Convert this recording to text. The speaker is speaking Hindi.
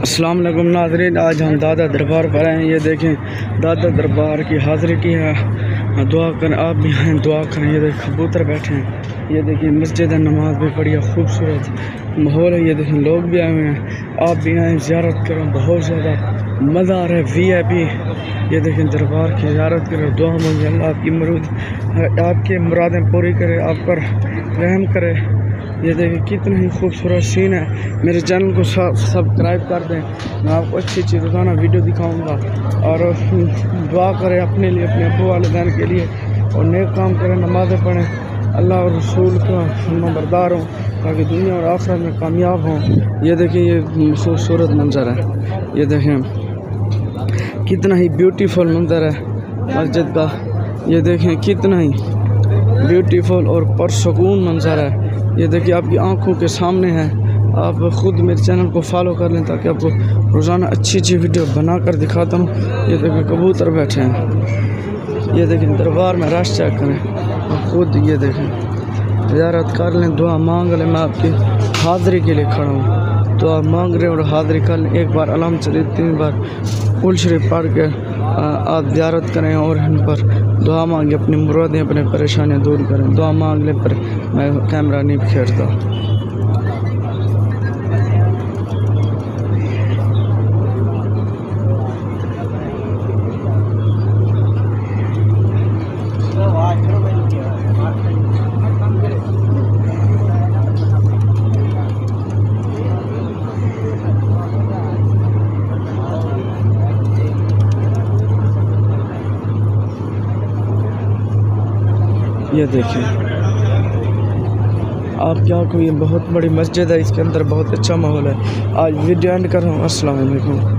अस्सलाम वालेकुम नाज़रीन, आज हम दादा दरबार पर आए हैं। ये देखें दादा दरबार की हाज़िरी की है। दुआ करें, आप भी आएँ दुआ करें। ये देखें कबूतर बैठे हैं। ये देखिए मस्जिद है, नमाज भी पढ़ी है, खूबसूरत माहौल है। ये देखें लोग भी आए हुए हैं, आप भी आएँ ज़ियारत करें, बहुत ज़्यादा मज़ा आ रहा है। VIP ये देखें दरबार की ज़ियारत करें, दुआ मांगे, अल्लाह आपकी मुरादें पूरी करे, आप पर रहम करे। ये देखिए कितना ही खूबसूरत सीन है। मेरे चैनल को सब्सक्राइब कर दें, मैं आपको अच्छी अच्छी रोज़ाना वीडियो दिखाऊंगा। और दुआ करें अपने लिए, अपने अब्बू वालिदैन के लिए, और नेक काम करें, नमाज़ें पढ़ें, अल्लाह और रसूल का फरमाबरदार हों, ताकि दुनिया और आखिरत में कामयाब हों। ये देखिए ये खूबसूरत मंजर है। ये देखें कितना ही ब्यूटीफुल मंजर है मस्जिद का। ये देखें कितना ही ब्यूटीफुल और पुरसुकून मंजर है। ये देखिए आपकी आंखों के सामने है। आप ख़ुद मेरे चैनल को फॉलो कर लें, ताकि आपको रोज़ाना अच्छी अच्छी वीडियो बना कर दिखाता हूँ। ये देखिए कबूतर बैठे हैं। ये देखिए दरबार में रश चेक करें और ख़ुद ये देखें ज़ियारत कर लें, दुआ मांग लें। मैं आपकी हाज़िरी के लिए खड़ा हूँ, दुआ मांग रहे और हाज़िरी कर लें। एक बार अलहम्द शरीफ 3 बार कुल शरीफ पढ़ के आप ज़ियारत करें और इन पर दुआ मांगे, अपनी मुरादें अपनी परेशानियाँ दूर करें। दुआ मांग लें, पर मैं कैमरा नहीं बिखेरता। ये देखिए आप क्या को, ये बहुत बड़ी मस्जिद है, इसके अंदर बहुत अच्छा माहौल है। आज वीडियो एंड कर रहा हूँ। अस्सलाम वालेकुम।